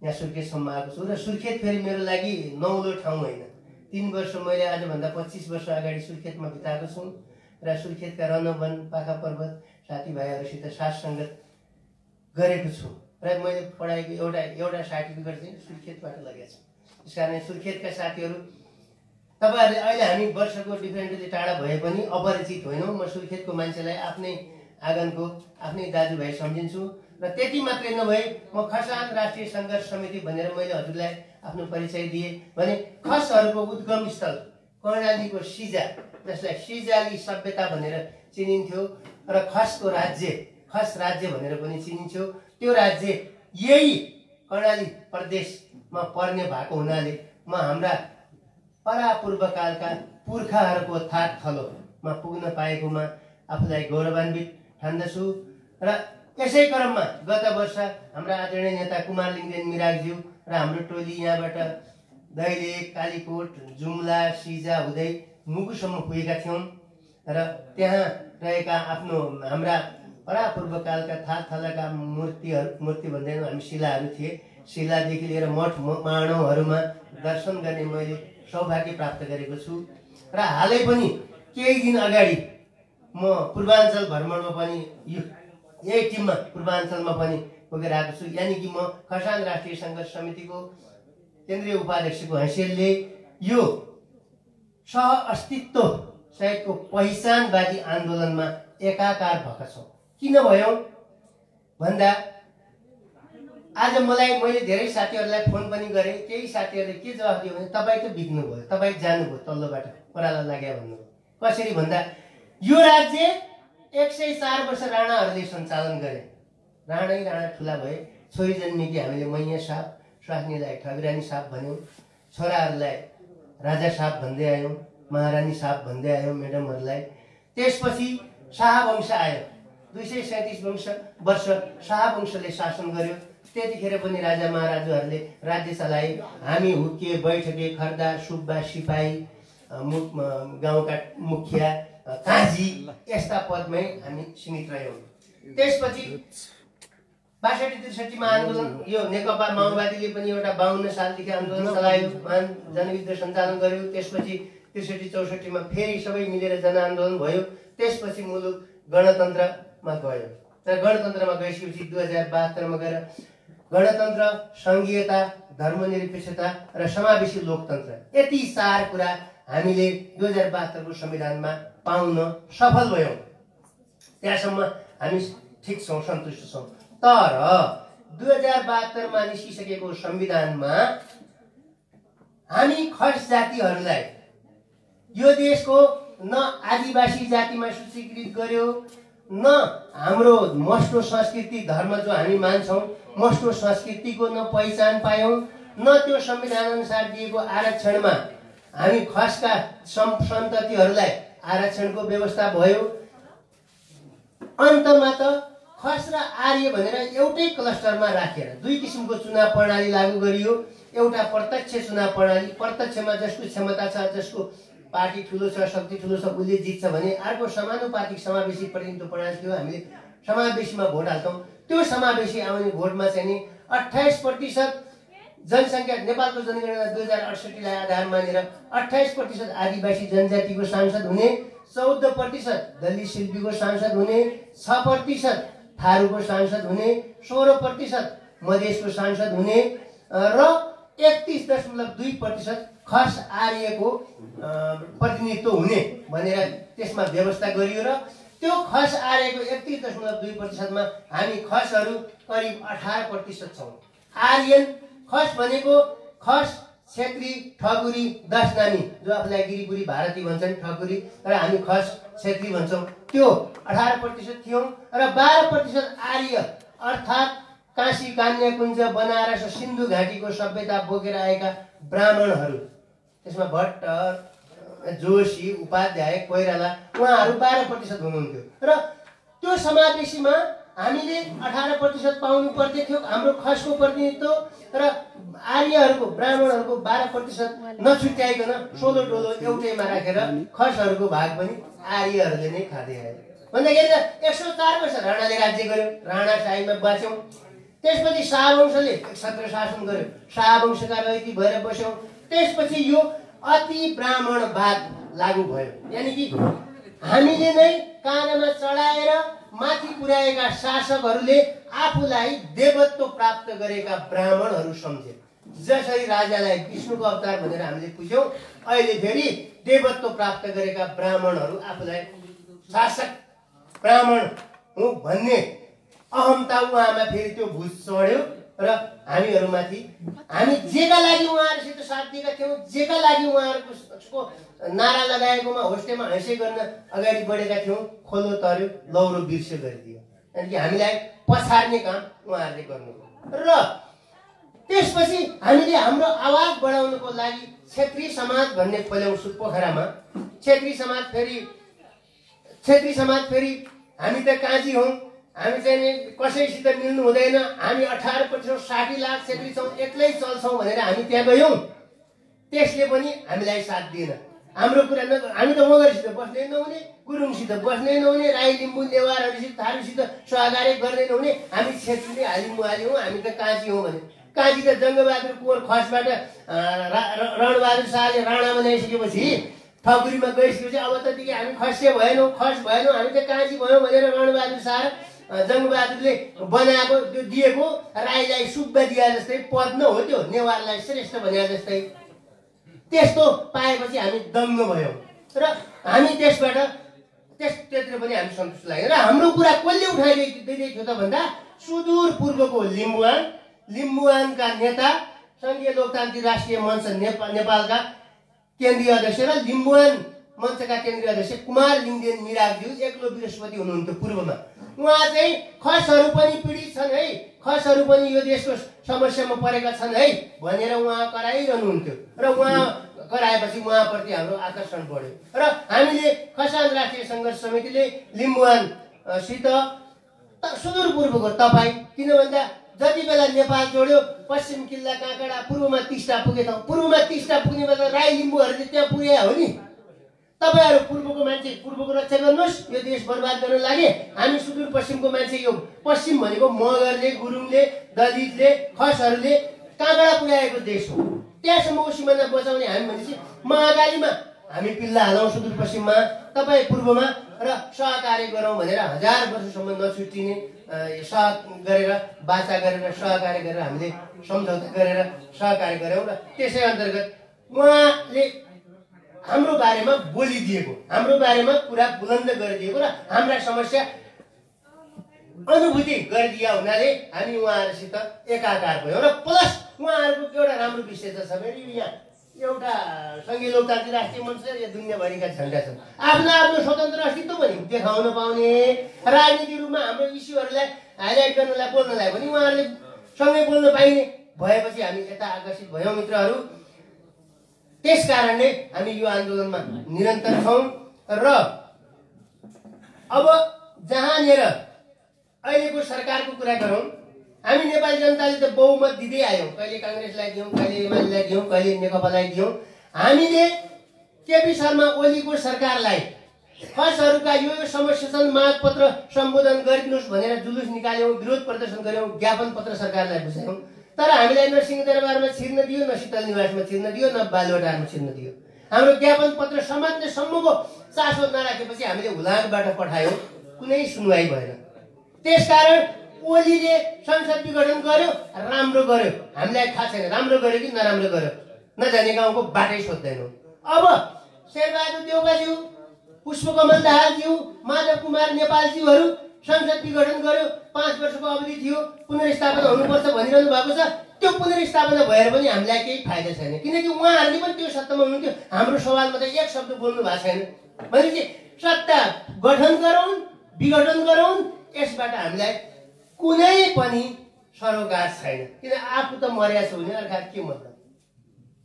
यहाँ सुर्खेतसम्म आएको छु। र सुर्खेत फेरि मेरो लागि नौलो ठाउँ होइन। 3 वर्ष मैले आजभन्दा 25 वर्ष अगाडि सुर्खेतमा बिताएको छु र सुर्खेतका रनवन पाखा पर्वत साथीभाइहरूसित साथ सङ्गत गरेको छु र मैले पढाएको एउटा सर्टिफिकेट चाहिँ सुर्खेतबाट लगेको छु। त्यस कारण सुर्खेतका साथीहरू तपाईँहरूले अहिले हामी वर्षको डिफ्रेन्टली टाढा भए पनि अपरिचित होइनौँ। म सुर्खेतको मान्छेलाई आफ्नै आँगनको आफ्नै दाजुभाइ सम्झिन्छु र त्यति मात्रै नभए म खरसाङ राष्ट्रिय सङ्घर्ष समिति भनेर मैले हजुरलाई आफ्नो परिचय दिएँ भने खसहरूको उद्गम स्थल कर्णालीको सिजा, जसलाई सिजाली सभ्यता भनेर चिनिन्थ्यो र खसको राज्य, खस राज्य भनेर पनि चिनिन्थ्यो। त्यो राज्य यही कर्णाली प्रदेशमा पर्ने भएको हुनाले म हाम्रा परापूर्वकालका पुर्खाहरूको थाक थलोमा पुग्न पाएकोमा आफूलाई गौरवान्वित ठान्दछु। र यसै क्रममा गत वर्ष हाम्रा आदरणीय नेता कुमार लिङ्गदेन मिरागज्यू र हाम्रो टोली यहाँबाट दैलेख, कालीकोट, जुम्ला, सिजा हुँदै मुगुसम्म पुगेका थियौँ र त्यहाँ रहेका आफ्नो हाम्रा परापूर्वकालका थाक थलाका मूर्ति भन्दैनौँ हामी, शिलाहरू थिए। शिलादेखि लिएर मठ माणौँहरूमा दर्शन गर्ने मैले सौभाग्य प्राप्त गरेको छु। र हालै पनि केही दिन अगाडि म पूर्वाञ्चल भ्रमणमा पनि यही टिममा पूर्वाञ्चलमा पनि पुगेर आएको छु। यानि कि म खरसाङ राष्ट्रिय सङ्घर्ष समितिको केन्द्रीय उपाध्यक्षको हैसियतले यो सह अस्तित्व सहितको पहिचानवादी आन्दोलनमा एकाकार भएका छौँ। किन भयो भन्दा आज मैले धेरै साथीहरूलाई फोन पनि गरेँ। केही साथीहरूले के जवाफ दियो भने तपाईँ त बिग्नु भयो, तपाईँ जानुभयो तल्लोबाट, ओह्रालो लाग्यो भन्नुभयो। कसरी भन्दा यो राज्य 104 वर्ष राणाहरूले सञ्चालन गरे। राणा ठुला भए, छोरी जन्मेकी हामीले मैया साहब, स्वास्नीलाई ठगिरानी साहब भन्यौँ, छोराहरूलाई राजा साहब भन्दै आयौँ, महारानी साहब भन्दै आयौँ म्याडमहरूलाई। त्यसपछि शाहवंश आयो, 237 वर्ष शाहवंशले शासन गर्यो। त्यतिखेर पनि राजा महाराजाहरूले राज्य चलाए। हामी हुर्के, बैठके, खर्दा, सुब्बा, सिपाही, गाउँका मुखिया, काजी यस्ता पदमै हामी सीमित रह्यौँ। त्यसपछि 62-63 आन्दोलन, यो नेकपा माओवादीले पनि एउटा 52 सालदेखि आन्दोलन चलायो, जनयुद्ध सञ्चालन गर्यो। त्यसपछि 63-64 फेरि सबै मिलेर जनआन्दोलन भयो। त्यसपछि मुलुक गणतन्त्रमा गयो र गणतन्त्रमा गएपछि 2072 गएर गणतन्त्र, सङ्घीयता, धर्मनिरपेक्षता र समावेशी लोकतन्त्र, यति 4 कुरा हामीले 2072 को संविधानमा पाउन सफल भयौँ। त्यहाँसम्म हामी ठिक छौँ, सन्तुष्ट छौँ। तर 2072 निस्किसकेको संविधानमा हामी खस जातिहरूलाई यो देशको न आदिवासी जातिमा सूचीकृत गर्यो, न हाम्रो मस्टो संस्कृति धर्म जो हामी मान्छौँ मस्टो संस्कृतिको न पहिचान पायौँ, न त्यो संविधान अनुसार दिएको आरक्षणमा हामी खसका सन्ततिहरूलाई आरक्षणको व्यवस्था भयो। अन्तमा त खस र आर्य भनेर एउटै क्लस्टरमा राखेर 2 किसिमको चुनाव प्रणाली लागू गरियो। एउटा प्रत्यक्ष चुनाव प्रणाली, प्रत्यक्षमा जसको क्षमता छ, जसको पार्टी ठुलो छ, शक्ति ठुलो छ, उसले जित्छ भने। अर्को समानुपातिक समावेशी प्रतिनिधित्व प्रणाली थियो, हामीले समावेशीमा भोट हाल्छौँ। त्यो समावेशी आउने भोटमा चाहिँ नि 28% जनसङ्ख्या, नेपालको जनगणना 2068लाई आधार मानेर 28% आदिवासी जनजातिको सांसद हुने, 14% दलित शिल्पीको सांसद हुने, 6% थारूको सांसद हुने, 16% मधेसको सांसद हुने र 31.2% खस आर्यको प्रतिनिधित्व हुने भनेर त्यसमा व्यवस्था गरियो। र त्यो खस आर्यको 31.2%मा हामी खसहरू करिब 18% छौँ। आर्यन खस भनेको खस, छेत्री, ठकुरी, दशनामी, जो आफूलाई गिरिपुरी भारती भन्छन्, ठकुरी, र हामी खस छेत्री भन्छौँ, त्यो 18% थियौँ। र 12% आर्य अर्थात् काशी, कान्याकुञ्ज, बनारस, सिन्धु घाटीको सभ्यता बोकेर आएका ब्राह्मणहरू, त्यसमा भट्ट, जोशी, उपाध्याय, कोइराला, उहाँहरू 12% हुनुहुन्थ्यो। र त्यो समावेशीमा हामीले 18% पाउनु पर्दै थियो हाम्रो खसको प्रतिनिधित्व र आर्यहरूको ब्राह्मणहरूको 12% नछुट्याइकन 16 डोलो एउटैमा राखेर खसहरूको भाग पनि आर्यहरूले नै खाँदै आए भन्दाखेरि त 104 वर्ष राणाले राज्य गर्यो राणाशाहीमा बाँच्यौँ त्यसपछि शाहवंशले क्षत्र शासन गर्यो शाहवंशका रैती भएर बस्यौँ त्यसपछि यो अति ब्राह्मणवाद लागू भयो यानि कि हामीले नै कानमा चढाएर माथि पुर्याएका शासकहरूले आफूलाई देवत्व प्राप्त गरेका ब्राह्मणहरू सम्झे जसरी राजालाई विष्णुको अवतार भनेर हामीले पुज्यौँ अहिले फेरि देवत्व प्राप्त गरेका ब्राह्मणहरू आफूलाई शासक ब्राह्मण हो भन्ने अहमता उहाँमा फेरि त्यो भुज चढ्यो र हामीहरूमाथि हामी जेका लागि उहाँहरूसित साथ दिएका थियौँ जेका लागि उहाँहरूको नारा लगाएकोमा होस्टेमा हैसै गर्न अगाडि बढेका थियौँ खोलो तर्यो लौरो बिर्स्यो गरिदियो यानि हामीलाई पछार्ने काम उहाँहरूले गर्नुभयो र त्यसपछि हामीले हाम्रो आवाज बढाउनको लागि क्षेत्रीय समाज भन्ने खोल्यौँ पोखरामा क्षेत्रीय समाज फेरि हामी त काजी हौँ हामी चाहिँ कसैसित मिल्नु हुँदैन हामी 18% 60 लाख क्षेत्री छौँ एक्लै चल्छौँ भनेर हामी त्यहाँ गयौँ त्यसले पनि हामीलाई साथ दिएन हाम्रो कुरा हामी त मगरसित बस्नै नहुने गुरुङसित बस्नै नहुने राई लिम्बू नेवारहरूसित थारूसित सहकार्य गर्दै नहुने हामी क्षेत्रीले हालिमुहाली हौँ हामी त काजी हौँ भने काजी त जङ्गबहादुर कुँवर खसबाट रणबहादुर शाहले राणा बनाइसकेपछि ठकुरीमा गइसकेपछि अब ततिकै हामी खस्य भएनौँ खस भएनौँ हामी त काजी भयौँ भनेर रणबहादुर शाह जङ्गबहादुरले बनाएको त्यो दिएको राईलाई सुब्बा दिए जस्तै पद न हो त्यो नेवारलाई श्रेष्ठ भने जस्तै त्यस्तो पाएपछि हामी दङ्ग भयौँ र हामी त्यसबाट त्यतिर पनि हामी सन्तुष्ट लाग्यो र हाम्रो कुरा कसले उठाइदिँदै थियो त भन्दा सुदूर पूर्वको लिम्बुवानका नेता सङ्घीय लोकतान्त्रिक राष्ट्रिय मञ्च नेपालका केन्द्रीय अध्यक्ष र लिम्बुवान मञ्चका केन्द्रीय अध्यक्ष कुमार लिङ्गदेन मिरागज्यू एक्लो बृहस्पति हुनुहुन्थ्यो पूर्वमा उहाँ चाहिँ खसहरू पनि पीडित छन् है खसहरू पनि यो देशको समस्यामा परेका छन् है भनेर उहाँ कराइरहनुहुन्थ्यो र उहाँ कराएपछि उहाँप्रति हाम्रो आकर्षण बढ्यो र हामीले खसान राष्ट्रिय सङ्घर्ष समितिले लिम्बुवानसित सुदूरपूर्वको तपाईँ किन भन्दा जति बेला नेपाल जोड्यो पश्चिम किल्ला काँकडा पूर्वमा टिस्टा पुगेछौँ पूर्वमा टिस्टा पुग्ने बेला राई लिम्बूहरूले त्यहाँ पुगे हो नि तपाईहरु पूर्वको मान्छे पूर्वको रक्षा गर्नुहोस् यो देश बर्बाद गर्न लागे हामी सुदूर पश्चिमको मान्छे यो पश्चिम भनेको मगरले गुरुङले दलितले खसहरूले काँगडा पुर्याएको देश हो त्यहाँसम्मको सिमाना बचाउने हामी भनेपछि महाकालीमा हामी पिल्ला हालौँ सुदूर पश्चिममा तपाईँ पूर्वमा र सहकार्य गरौँ भनेर 1000 वर्षसम्म नछुटिने गरेर बाचा गरेर सहकार्य गरेर हामीले सम्झौता गरेर सहकार्य गऱ्यौँ र त्यसै अन्तर्गत उहाँले हाम्रो बारेमा बोलिदिएको हाम्रो बारेमा कुरा बुलन्द गरिदिएको र हाम्रा समस्या अनुभूति गरिदिया हुनाले हामी उहाँहरूसित एकाकार भयौँ र प्लस उहाँहरूको एउटा राम्रो विशेषता छ भने यहाँ एउटा सङ्घीय लोकतान्त्रिक राष्ट्रिय मञ्च या दुनियाँभरिका झन्डा छन् आफ्नो आफ्नो स्वतन्त्र अस्तित्व पनि देखाउन पाउने राजनीतिक रूपमा हाम्रो इस्युहरूलाई हाइलाइट गर्नलाई बोल्नलाई पनि उहाँहरूले सँगै बोल्न पाइने भएपछि हामी यता आकर्षित भयौँ मित्रहरू त्यस कारणले हामी यो आन्दोलनमा निरन्तर छौँ र अब जहाँनिर अहिलेको सरकारको कुरा गरौँ हामी नेपाली जनताले त बहुमत दिँदै आयौँ कहिले काङ्ग्रेसलाई दियौँ कहिले एमालेलाई दियौँ कहिले नेकपालाई दियौँ हामीले केपी शर्मा ओलीको सरकारलाई खसहरूका यो समस्या छन् मागपत्र सम्बोधन गरिदिनुहोस् भनेर जुलुस निकाल्यौँ विरोध प्रदर्शन गऱ्यौँ ज्ञापन पत्र सरकारलाई बुझायौँ तर हामीलाई न सिंहदरबारमा छिर्न दियो न शीतल निवासमा छिर्न दियो न बालुवाटारमा छिर्न दियो हाम्रो ज्ञापन पत्र समात्नेसम्मको चासो नराखेपछि हामीले हुलाकबाट पठायौँ कुनै सुनवाई भएन त्यसकारण ओलीले संसद विघटन गर्यो राम्रो गर्यो हामीलाई थाहा छैन राम्रो गर्यो कि नराम्रो गर्यो नजाने गाउँको बाटै सोध्दैनौँ अब शेरबहादुर देउवाज्यू पुष्पकमल दाहालज्यू माधव कुमार नेपालज्यूहरू संसद विघटन गर्यो 5 वर्षको अवधि थियो पुनर्स्थापना हुनुपर्छ भनिरहनु भएको छ त्यो पुनर्स्थापना भएर पनि हामीलाई केही फाइदा छैन किनकि उहाँहरूले पनि त्यो सत्तामा हुनुहुन्थ्यो हाम्रो सवालमा त एक शब्द बोल्नु भएको छैन भनेपछि सत्ता गठन गरौँ विघटन गरौँ यसबाट हामीलाई कुनै पनि सरोकार छैन किन आफू त मर्या छ भने अर्का के मतलब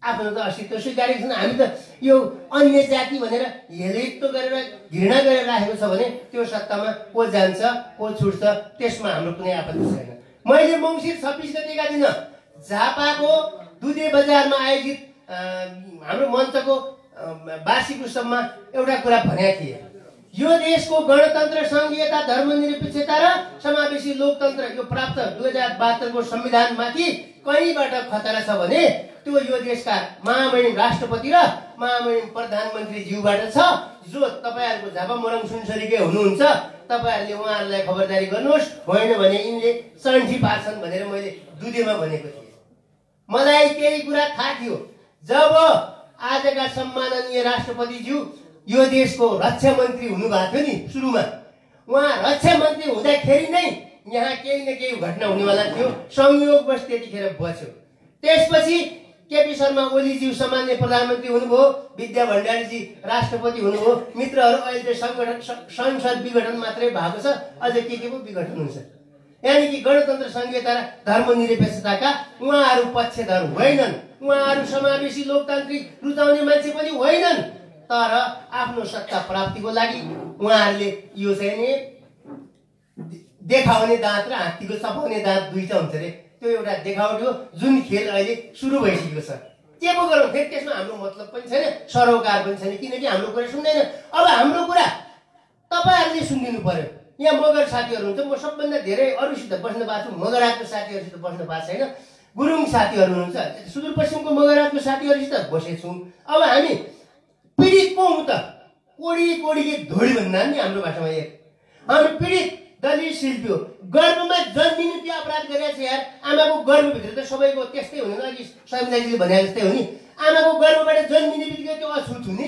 आफ्नो त अस्तित्व स्वीकारेको छैन। हामी त यो अन्य जाति भनेर हेलित्व गरेर घृणा गरेर राखेको छ भने त्यो सत्तामा को जान्छ को छुट्छ त्यसमा हाम्रो कुनै आपत्ति छैन। मैले मङ्सिर 26 गतेका दिन झापाको दुधे बजारमा आयोजित हाम्रो मञ्चको वार्षिक उत्सवमा एउटा कुरा भनेको थिएँ। यो देशको गणतन्त्र, संघीयता, धर्मनिरपेक्षता र समावेशी लोकतन्त्र यो प्राप्त 2072 को संविधानमाथि कहीँबाट खतरा छ भने त्यो यो देशका महामहिम राष्ट्रपति र महामहिम प्रधानमन्त्रीज्यूबाट छ, जो तपाईहरुको झापा मोरङ सुनसरीकै हुनुहुन्छ। तपाईहरुले उहाँहरूलाई खबरदारी गर्नुहोस्, होइन भने यिनले सन्ठी पार्छन् भनेर मैले दुधेमा भनेको थिएँ। मलाई केही कुरा थाहा थियो जब आजका सम्माननीय राष्ट्रपतिज्यू यो देशको रक्षा मन्त्री हुनुभएको थियो नि, सुरुमा उहाँ रक्षा मन्त्री हुँदाखेरि नै यहाँ केही न केही घटना हुनेवाला थियो। संयोगवश त्यतिखेर बच्यो। त्यसपछि केपी शर्मा ओलीज्यू सामान्य प्रधानमन्त्री हुनुभयो, विद्या भण्डारीजी राष्ट्रपति हुनुभयो। मित्रहरू अहिले संसद विघटन मात्रै भएको छ, अझ के पो विघटन हुन्छ। यानि कि गणतन्त्र, संघीयता र धर्मनिरपेक्षताका उहाँहरू पक्षधर होइनन्, उहाँहरू समावेशी लोकतान्त्रिक रुचाउने मान्छे पनि होइनन्। तर आफ्नो सत्ता प्राप्तिको लागि उहाँहरूले यो चाहिँ नि देखाउने दाँत र हात्तीको चपाउने दाँत दुईटा हुन्छ रे, त्यो एउटा देखावट हो जुन खेल अहिले सुरु भइसकेको छ। के पो गरौँ, फेरि त्यसमा हाम्रो मतलब पनि छैन, सरोकार पनि छैन, किनकि हाम्रो कुरा सुन्दैन। अब हाम्रो कुरा तपाईहरुले सुनिदिनु पर्यो। यहाँ मगर साथीहरू हुन्छ, म सबभन्दा धेरै अरूसित बस्न पाएको छु, मगरातको साथीहरूसित बस्न पाएको छैन। गुरुङ साथीहरू हुनुहुन्छ, सुदूरपश्चिमको मगरातको साथीहरूसित बसेछौँ। अब हामी पीडित को हौँ त, कोडी धोडी भन्दा नि हाम्रो भाषामा। हामी पीडित दलित शिल्पी हो, गर्भमा जन्मिनु त्यो अपराध गरेको छ यार। आमाको गर्भभित्र त सबैको त्यस्तै हुने, अघि सबिताजीले भने जस्तै हो नि, आमाको गर्भबाट जन्मिने बित्तिकै त्यो अछुत हुने।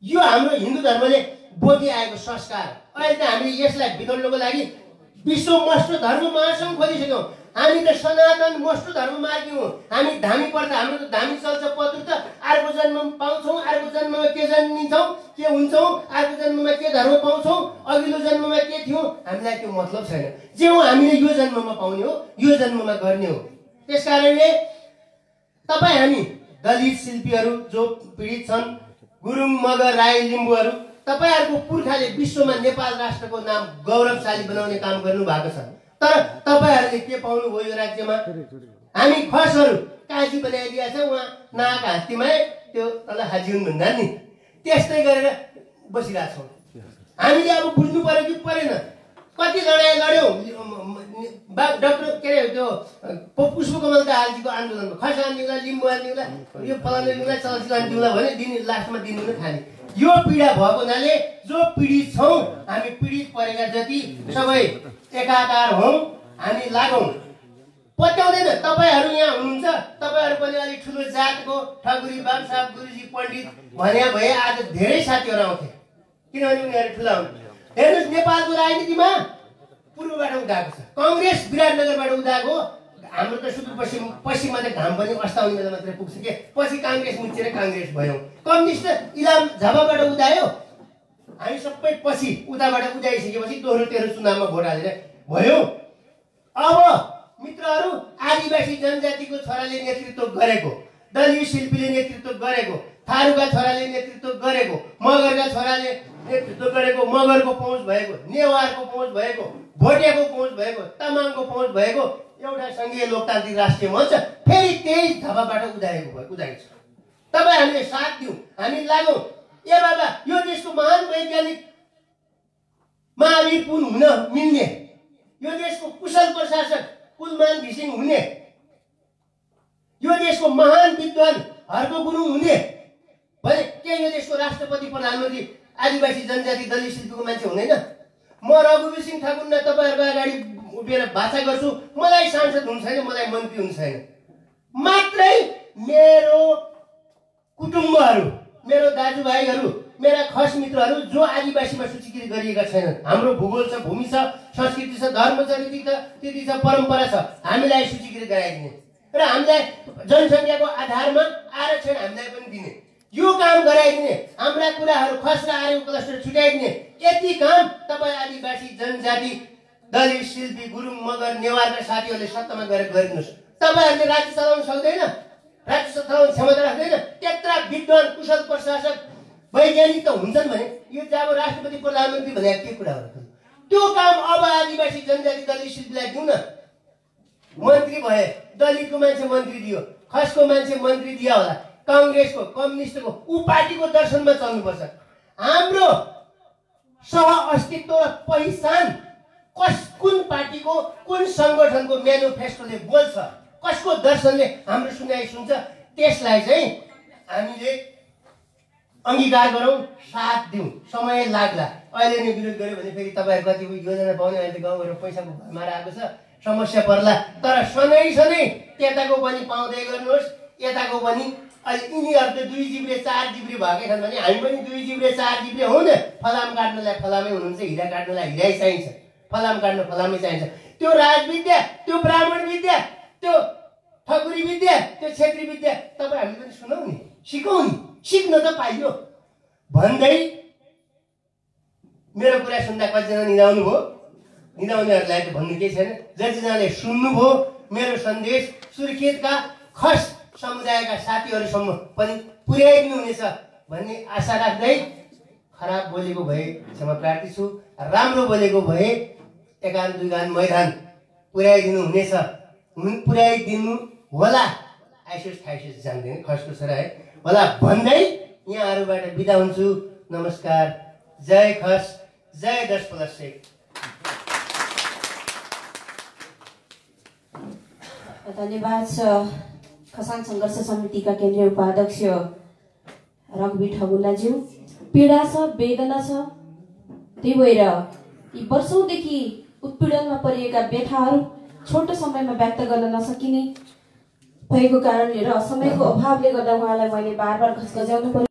यो हाम्रो हिन्दू धर्मले बोकी आएको संस्कार। अहिले त हामीले यसलाई बिगाड्नको लागि विश्व मष्ट धर्म महासङ्घ खोलिसक्यौँ। हामी त सनातन मष्ट धर्म मार्गी हौँ। हामी धामी पर्दा हाम्रो त धामी चल्छ पत्रुत, अर्को जन्ममा पाउँछौँ, अर्को जन्ममा के जन्मिन्छौँ, के हुन्छौँ, अर्को जन्ममा के धर्म पाउँछौँ, अघिल्लो जन्ममा के थियौँ, हामीलाई त्यो मतलब छैन। जे हो हामीले यो जन्ममा पाउने हो, यो जन्ममा गर्ने हो। त्यसकारणले तपाईँ हामी दलित शिल्पीहरू जो पीडित छन्, गुरुङ मगर राई लिम्बूहरू, तपाईहरुको पुर्खाले विश्वमा नेपाल राष्ट्रको नाम गौरवशाली बनाउने काम गर्नु भएको छ। तर तपाईहरुले के पाउनु भयो यो राज्यमा? हामी खसहरू काजी बनाइदिया छ, उहाँ नाक हात्तीमा त्यो तल हाजिउन भन्दा नि त्यस्तै गरेर बसिरहेको छौँ। हामीले अब बुझ्नु पर्यो कि परेन? कति लडाइँ लड्यौँ डाक्टर के अरे त्यो पुष्पकमल दाहालजीको आन्दोलनमा, खस आन्दोलन, लिम्बू आन्दोलन, यो फलानु लिउँला चलचित्र आन्दोलन भने दिन लास्टमा दिनु खाने। यो पीडा भएको हुनाले जो पीडित छौँ, हामी पीडित परेका जति सबै एकाकार हौँ, हामी लागौँ। पत्याउँदैन तपाईहरु यहाँ हुनुहुन्छ, तपाईहरु पनि अलि ठुलो जातको ठकुरी बाबु साहब गुरुजी पण्डित भन्या भए आज धेरै साथीहरू आउँथे, किनभने उनीहरू ठुला हुन्। हेर्नुहोस्, नेपालको राजनीतिमा पूर्वबाट उदाएको छ, कांग्रेस विराटनगरबाट उदाएको। हाम्रो त सुदूरपश्चिम पश्चिममा त घाम पनि अस्ताउने बेला मात्रै पुग्छ के, पछि कांग्रेस मुचेर कांग्रेस भयौँ। कम्युनिस्ट इलाम झापाबाट उदायो, हामी सबै पछि उताबाट उदाइसकेपछि दोहोरो तेह्रो चुनावमा भोट हालेर भयौँ। अब मित्रहरू, आदिवासी जनजातिको छोराले नेतृत्व गरेको, दलित शिल्पीले नेतृत्व गरेको, थारूका छोराले नेतृत्व गरेको, मगरका छोराले नेतृत्व गरेको, मगरको पहुँच भएको, नेवारको पहुँच भएको, भोटियाको पहुँच भएको, तामाङको पहुँच भएको एउटा संघीय लोकतान्त्रिक राष्ट्रिय मञ्च फेरि त्यही धापाबाट उदाएको छ। तपाईँ हामीले साथ दिउँ, हामी लागौँ। ए बाबा, यो देशको महान वैज्ञानिक महावीर पुन हुन मिल्ने, यो देशको कुशल प्रशासक कुलमान घिसिङ हुने, यो देशको महान विद्वान हर्क गुरुङ हुने भने के यो देशको राष्ट्रपति प्रधानमन्त्री आदिवासी जनजाति दलित शिल्पीको मान्छे हुँदैन? म रघुवीर सिंह ठाकुर तपाईहरुको अगाडि उभिएर भाषा गर्छु, मलाई सांसद हुनु छैन, मलाई मन्त्री हुनु छैन। मात्रै मेरो कुटुम्बहरू, मेरो दाजुभाइहरू, मेरा खस मित्रहरू जो आदिवासीमा सूचीकृत गरिएका छैनन्, हाम्रो भूगोल छ, भूमि छ, संस्कृति छ, धर्म छ, रीति छ, परम्परा छ, हामीलाई सूचीकृत गराइदिने र हामीलाई जनसङ्ख्याको आधारमा आरक्षण हामीलाई पनि दिने, यो काम गराइदिने, हाम्रा कुराहरू खस र आर्यको क्लस्टर छुट्याइदिने, यति काम तपाईँ आदिवासी जनजाति दलित शिल्पी गुरुङ मगर नेवारका साथीहरूले सत्तामा गएर गरिदिनुहोस्। तपाईँहरूले राज्य चलाउन सक्दैन, राज्य चलाउने क्षमता विद्वान कुशल प्रशासक वैज्ञानिक त हुन्छन् भने यो चाहिँ अब राष्ट्रपति प्रधानमन्त्री भनेको के कुरा हो? त्यो काम अब आदिवासी जनजाति दलित शिल्पीलाई दिउँ न। मन्त्री भए, दलितको मान्छे मन्त्री दियो, खसको मान्छे मन्त्री दियो होला, काङ्ग्रेसको कम्युनिस्टको ऊ पार्टीको दर्शनमा चल्नुपर्छ। हाम्रो सह अस्तित्व र पहिचान कुन पार्टीको कुन सङ्गठनको म्यानिफेस्टोले बोल्छ, कसको दर्शनले हाम्रो सुनाइ सुन्छ, त्यसलाई चाहिँ हामीले अंगीकार गरौँ, साथ दिउँ। समय लाग्ला। अहिले नै विरोध गर्यो भने फेरि तपाईँहरू कति योजना पाउने, अहिले त गाउँघरमा पैसाको भरमार आएको छ, समस्या पर्ला। तर सधैँ त्यताको पनि पाउँदै गर्नुहोस्, यताको पनि। अहिले यिनीहरू त 2 जिब्रे 4 जिब्रे भएकै छन् भने हामी पनि 2 जिब्रे 4 जिब्रे हौ न। फलाम काट्नलाई फलामै हुनुहुन्छ, हिरा काट्नलाई हिरै चाहिन्छ, फलाम काट्न फलामै चाहिन्छ। त्यो राजविद्या, त्यो ब्राह्मण विद्या, त्यो ठकुरी विद्या, त्यो क्षेत्री विद्या तपाईँ हामी पनि सुनौ नि, सिकौँ नि, सिक्न त पाइयो भन्दै मेरो कुरा सुन्दा कतिजना निदाउनु भयो? निदाउनेहरूलाई त भन्नु केही छैन। जतिजनाले सुन्नुभयो मेरो सन्देश सुर्खेतका खस समुदायका साथीहरूसम्म पनि पुर्याइदिनु हुनेछ भन्ने आशा राख्दै खराब बोलेको भए क्षमा प्रार्थी छु, राम्रो बोलेको भए एकान दुईगान मैदान पुर्याइदिनु हुनेछ, पुर्याइदिनु होला। आइसोस थाइसोस जान्दैन, खसको छोरा है होला भन्दै यहाँहरूबाट बिदा हुन्छु। नमस्कार। जय खस, जय 10+1। धन्यवाद खसान सङ्घर्ष समितिका केन्द्रीय उपाध्यक्ष रघुवीर ठगुल्लाज्यू। पीडा छ, वेदना छ, त्यही भएर यी वर्षौँदेखि उत्पीडनमा परिएका व्यथाहरू छोटो समयमा व्यक्त गर्न नसकिने भएको कारणले र समयको अभावले गर्दा उहाँलाई मैले बार घचघच्याउनु पर्यो।